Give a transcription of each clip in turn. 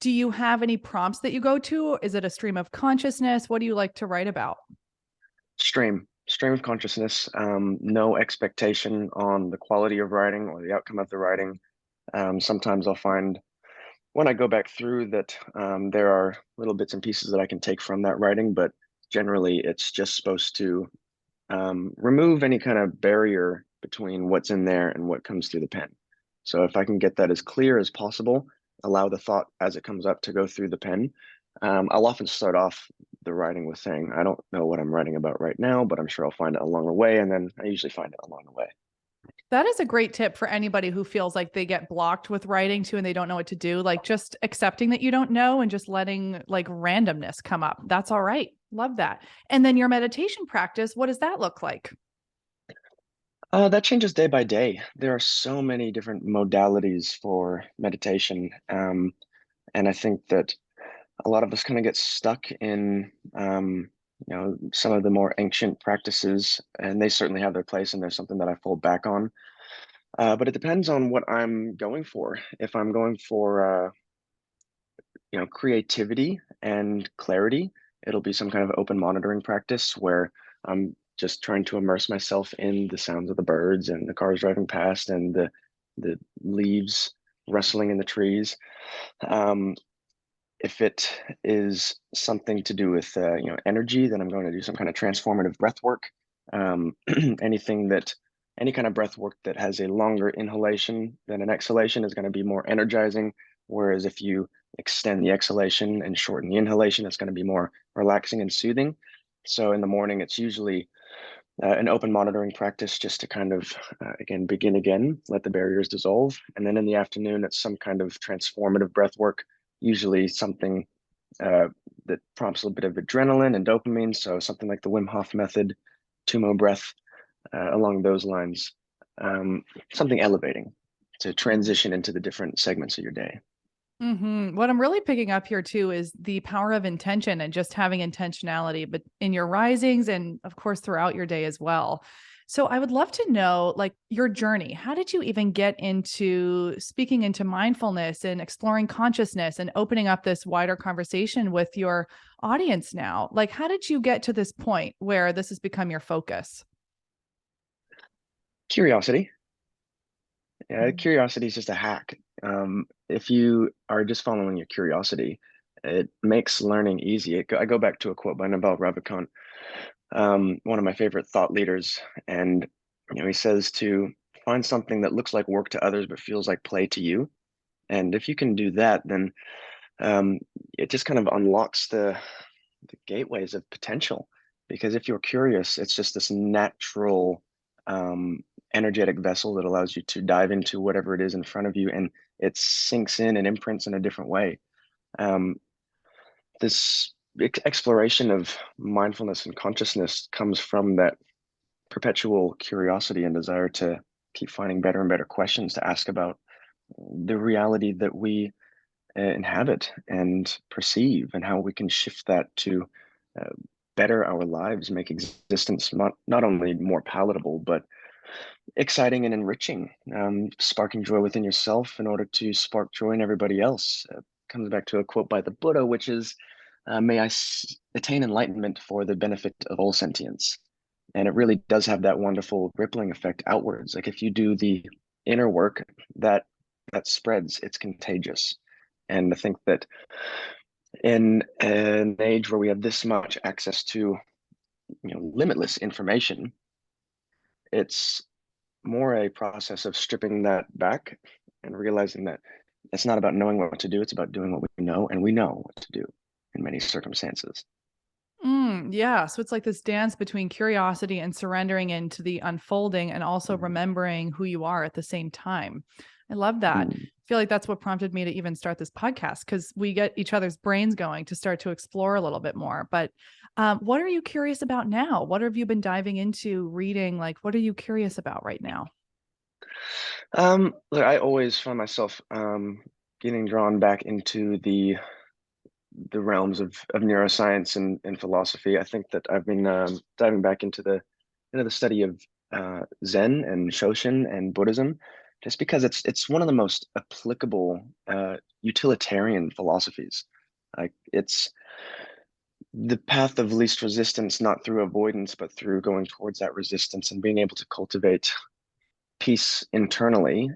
Do you have any prompts that you go to? Is it a stream of consciousness? What do you like to write about? Stream of consciousness. No expectation on the quality of writing or the outcome of the writing. Sometimes I'll find when I go back through that there are little bits and pieces that I can take from that writing, but generally it's just supposed to remove any kind of barrier between what's in there and what comes through the pen. So if I can get that as clear as possible, allow the thought as it comes up to go through the pen. I'll often start off the writing with saying, I don't know what I'm writing about right now, but I'm sure I'll find it along the way. And then I usually find it along the way. That is a great tip for anybody who feels like they get blocked with writing too and they don't know what to do. Like just accepting that you don't know and just letting like randomness come up. That's all right. Love that. And then your meditation practice, what does that look like? That changes day by day. There are so many different modalities for meditation. And I think that a lot of us kind of get stuck in, some of the more ancient practices, and they certainly have their place, and there's something that I fall back on. But it depends on what I'm going for. If I'm going for, creativity and clarity, it'll be some kind of open monitoring practice where I'm just trying to immerse myself in the sounds of the birds and the cars driving past and the leaves rustling in the trees. Um, if it is something to do with energy, then I'm going to do some kind of transformative breath work. Um, anything that any kind of breath work that has a longer inhalation than an exhalation is going to be more energizing. Whereas if you extend the exhalation and shorten the inhalation, it's going to be more relaxing and soothing. So in the morning, it's usually an open monitoring practice just to kind of, again, begin again, let the barriers dissolve. And then in the afternoon, it's some kind of transformative breath work, usually something uh, that prompts a little bit of adrenaline and dopamine. So something like the Wim Hof method, Tumo breath, along those lines, something elevating to transition into the different segments of your day. What I'm really picking up here too is the power of intention and just having intentionality, but in your risings and of course throughout your day as well. So I would love to know like your journey. How did you even get into speaking into mindfulness and exploring consciousness and opening up this wider conversation with your audience now? Like, how did you get to this point where this has become your focus? Curiosity. Yeah, curiosity is just a hack. If you are just following your curiosity, it makes learning easy. I go back to a quote by Naval Ravikant, one of my favorite thought leaders, and he says to find something that looks like work to others but feels like play to you. And if you can do that, then um, it just kind of unlocks the gateways of potential. Because if you're curious, it's just this natural um, energetic vessel that allows you to dive into whatever it is in front of you, and it sinks in and imprints in a different way. Um, this exploration of mindfulness and consciousness comes from that perpetual curiosity and desire to keep finding better and better questions to ask about the reality that we inhabit and perceive, and how we can shift that to uh, better our lives, make existence not only more palatable, but exciting and enriching, sparking joy within yourself in order to spark joy in everybody else. Comes back to a quote by the Buddha, which is, may attain enlightenment for the benefit of all sentience. And it really does have that wonderful rippling effect outwards. Like if you do the inner work, that that spreads, it's contagious. And I think that in an age where we have this much access to, limitless information, it's more a process of stripping that back and realizing that it's not about knowing what to do, it's about doing what we know, and we know what to do in many circumstances. Yeah. So it's like this dance between curiosity and surrendering into the unfolding and also remembering who you are at the same time. I love that. Mm. I feel like that's what prompted me to even start this podcast because we get each other's brains going to start to explore a little bit more. But what are you curious about now? What have you been diving into reading? Like, what are you curious about right now? Look, I always find myself getting drawn back into the realms of neuroscience and philosophy. I think that I've been diving back into the study of Zen and Shoshin and Buddhism. just because it's one of the most applicable utilitarian philosophies. Like it's the path of least resistance, not through avoidance, but through going towards that resistance and being able to cultivate peace internally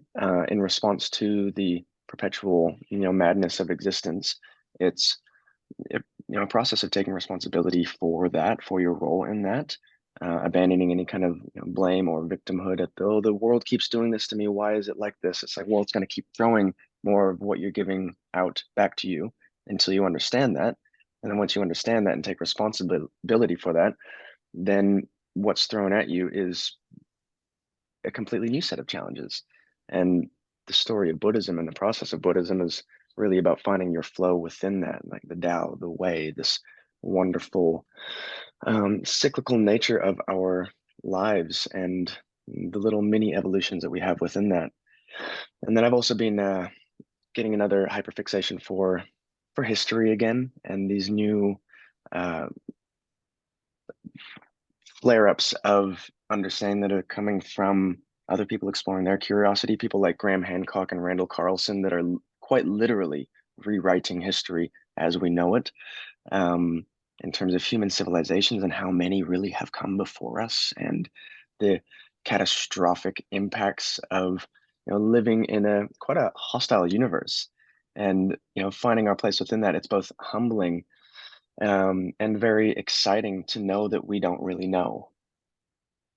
in response to the perpetual, madness of existence. It's a process of taking responsibility for that, for your role in that, abandoning any kind of blame or victimhood at oh, the world keeps doing this to me. Why is it like this? It's like, well, it's going to keep throwing more of what you're giving out back to you until you understand that. And then once you understand that and take responsibility for that, then what's thrown at you is a completely new set of challenges. And the story of Buddhism and the process of Buddhism is really about finding your flow within that, like the Tao, the way, this wonderful cyclical nature of our lives and the little mini evolutions that we have within that. And then I've also been getting another hyperfixation for history again and these new uh, flare-ups of understanding that are coming from other people exploring their curiosity, people like Graham Hancock and Randall Carlson that are quite literally rewriting history as we know it, um, in terms of human civilizations and how many really have come before us and the catastrophic impacts of living in a quite a hostile universe and finding our place within that. It's both humbling and very exciting to know that we don't really know.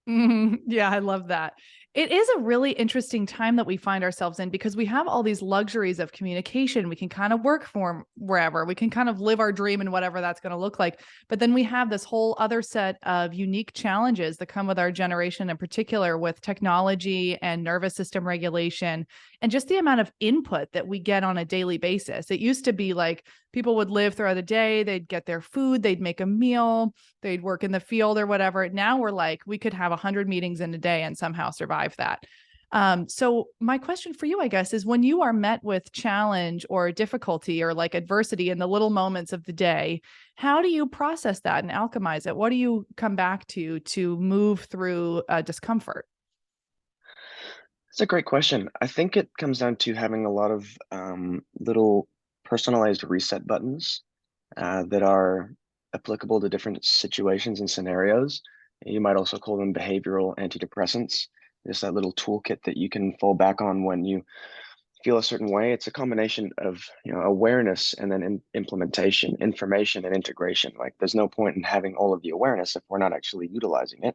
Yeah, I love that. It is a really interesting time that we find ourselves in because we have all these luxuries of communication. We can kind of work from wherever, we can kind of live our dream and whatever that's going to look like. But then we have this whole other set of unique challenges that come with our generation, in particular with technology and nervous system regulation and just the amount of input that we get on a daily basis. It used to be like people would live throughout the day, they'd get their food, they'd make a meal, they'd work in the field or whatever. Now we're like, we could have 100 meetings in a day and somehow survive that. So my question for you, I guess, is when you are met with challenge or difficulty or like adversity in the little moments of the day, how do you process that and alchemize it? What do you come back to move through discomfort? It's a great question. I think it comes down to having a lot of little personalized reset buttons that are applicable to different situations and scenarios. You might also call them behavioral antidepressants. Just that little toolkit that you can fall back on when you feel a certain way. It's a combination of awareness and then implementation, information and integration. Like there's no point in having all of the awareness if we're not actually utilizing it.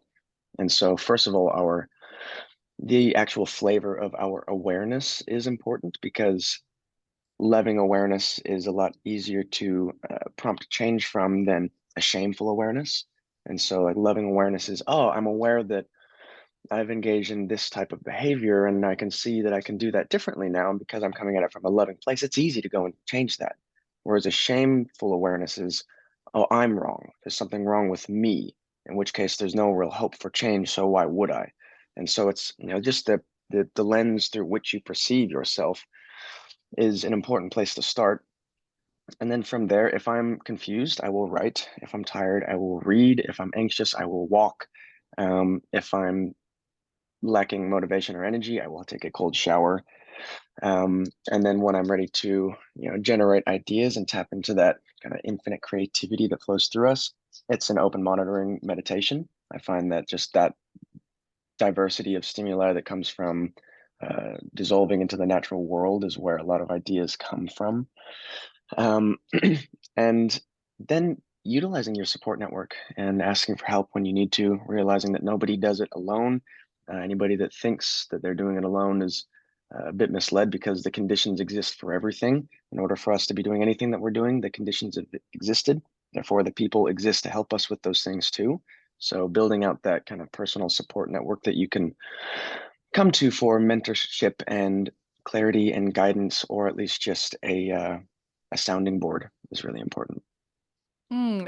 And so, first of all, the actual flavor of our awareness is important because loving awareness is a lot easier to prompt change from than a shameful awareness. And so, like, loving awareness is, oh, I'm aware that I've engaged in this type of behavior and I can see that I can do that differently now. And because I'm coming at it from a loving place, it's easy to go and change that. Whereas a shameful awareness is, oh, I'm wrong. There's something wrong with me, in which case there's no real hope for change. So why would I? And so it's, just the lens through which you perceive yourself is an important place to start. And then from there, if I'm confused, I will write. If I'm tired, I will read. If I'm anxious, I will walk. If I'm lacking motivation or energy, I will take a cold shower. And then when I'm ready to, generate ideas and tap into that kind of infinite creativity that flows through us, it's an open monitoring meditation. I find that just that diversity of stimuli that comes from dissolving into the natural world is where a lot of ideas come from. Um, and then utilizing your support network and asking for help when you need to, realizing that nobody does it alone. Anybody that thinks that they're doing it alone is a bit misled because the conditions exist for everything. In order for us to be doing anything that we're doing, the conditions have existed. Therefore, the people exist to help us with those things too. So building out that kind of personal support network that you can come to for mentorship and clarity and guidance, or at least just a sounding board is really important.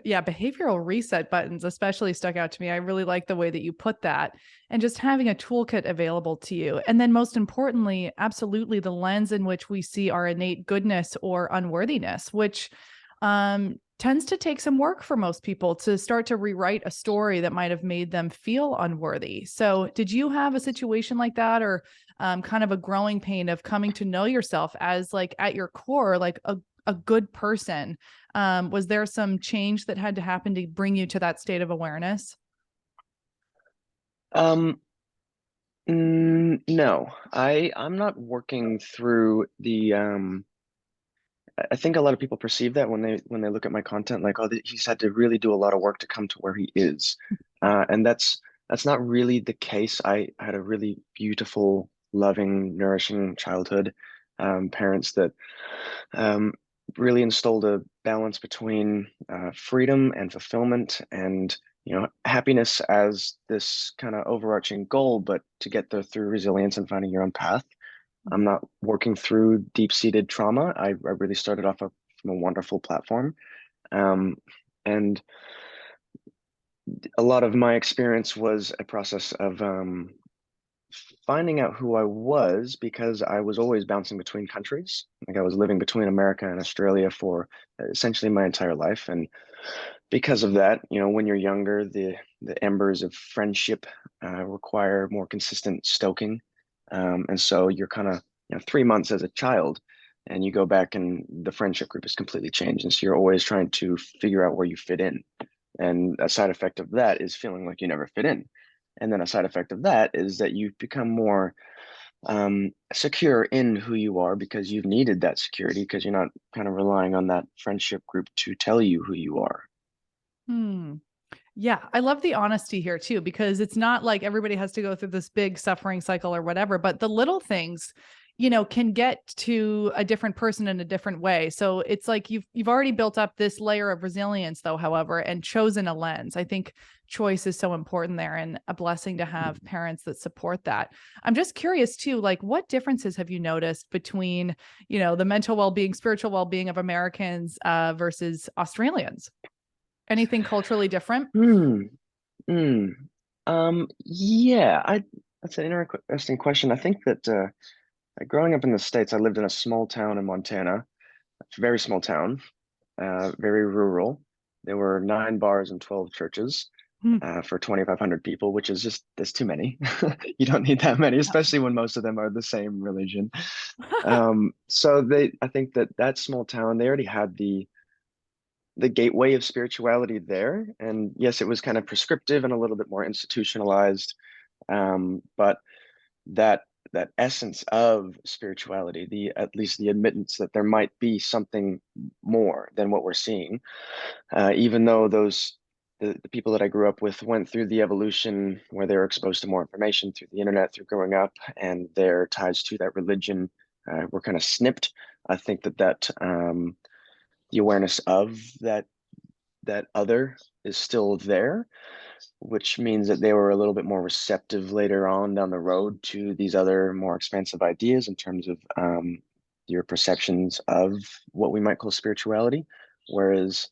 Yeah, behavioral reset buttons especially stuck out to me. I really like the way that you put that and just having a toolkit available to you. And then most importantly, absolutely the lens in which we see our innate goodness or unworthiness, which tends to take some work for most people to start to rewrite a story that might have made them feel unworthy. So, did you have a situation like that, or kind of a growing pain of coming to know yourself as, like, at your core, like a good person? Was there some change that had to happen to bring you to that state of awareness? Um, no, I'm not working through the I think a lot of people perceive that when they look at my content, like, oh, he's had to really do a lot of work to come to where he is, and that's not really the case. I had a really beautiful, loving, nourishing childhood, parents that um, really installed a balance between freedom and fulfillment, and happiness as this kind of overarching goal, but to get there through resilience and finding your own path. I'm not working through deep-seated trauma. I really started off from a wonderful platform. And a lot of my experience was a process of finding out who I was, because I was always bouncing between countries. Like, I was living between America and Australia for essentially my entire life. And because of that, when you're younger, the embers of friendship require more consistent stoking. And so you're kind of, 3 months as a child, and you go back and the friendship group is completely changed. And so you're always trying to figure out where you fit in. And a side effect of that is feeling like you never fit in. And then a side effect of that is that you become more secure in who you are, because you've needed that security, because you're not kind of relying on that friendship group to tell you who you are. Hmm. Yeah, I love the honesty here too, because it's not like everybody has to go through this big suffering cycle or whatever, but the little things, can get to a different person in a different way. So it's like you've already built up this layer of resilience though, however, and chosen a lens. I think choice is so important there, and a blessing to have parents that support that. I'm just curious too, like, what differences have you noticed between, the mental well-being, spiritual well-being of Americans versus Australians? Anything culturally different? Hmm. Hmm. Yeah, that's an interesting question. I think that growing up in the States, I lived in a small town in Montana, a very small town, very rural. There were 9 bars and 12 churches Hmm. for 2,500 people, which is just, there's too many. You don't need that many, especially when most of them are the same religion. So I think that that small town, they already had the gateway of spirituality there. And yes, it was kind of prescriptive and a little bit more institutionalized. But that that essence of spirituality, the at least the admittance that there might be something more than what we're seeing, even though the people that I grew up with went through the evolution where they were exposed to more information through the internet, through growing up, and their ties to that religion were kind of snipped. I think that the awareness of that other is still there, which means that they were a little bit more receptive later on down the road to these other more expansive ideas in terms of your perceptions of what we might call spirituality. Whereas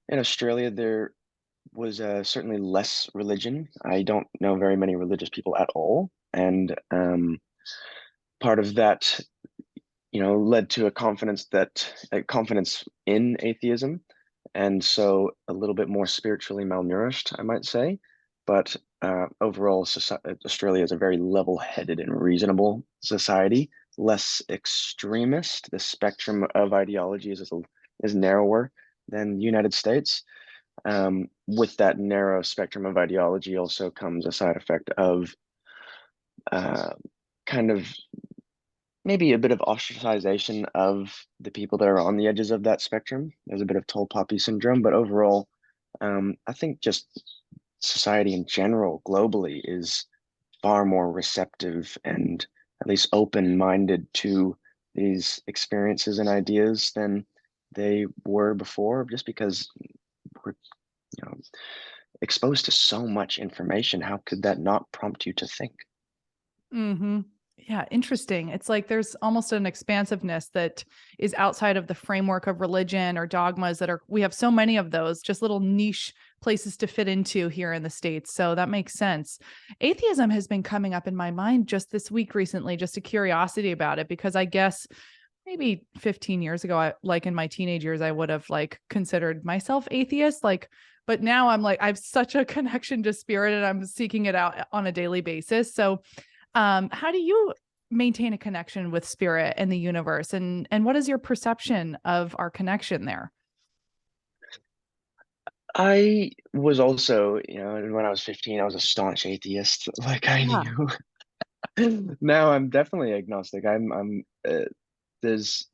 in Australia, there was certainly less religion. I don't know very many religious people at all. And part of that, led to a confidence in atheism, and so a little bit more spiritually malnourished, I might say. But overall, Australia is a very level-headed and reasonable society, less extremist. The spectrum of ideologies is narrower than the United States. With that narrow spectrum of ideology also comes a side effect of uh, kind of maybe a bit of ostracization of the people that are on the edges of that spectrum. There's a bit of tall poppy syndrome, but overall, I think just society in general, globally, is far more receptive and at least open-minded to these experiences and ideas than they were before, just because we're, you know, exposed to so much information. How could that not prompt you to think? Hmm. Yeah, interesting. It's like there's almost an expansiveness that is outside of the framework of religion or dogmas that we have so many of those, just little niche places to fit into here in the States. So that makes sense. Atheism has been coming up in my mind just this week recently, just a curiosity about it, because I guess maybe 15 years ago, like in my teenage years, I would have like considered myself atheist, like, but now I'm like, I have such a connection to spirit and I'm seeking it out on a daily basis. So, how do you maintain a connection with spirit and the universe? And what is your perception of our connection there? I was also, when I was 15, I was a staunch atheist. Like I Yeah. knew. Now I'm definitely agnostic. There's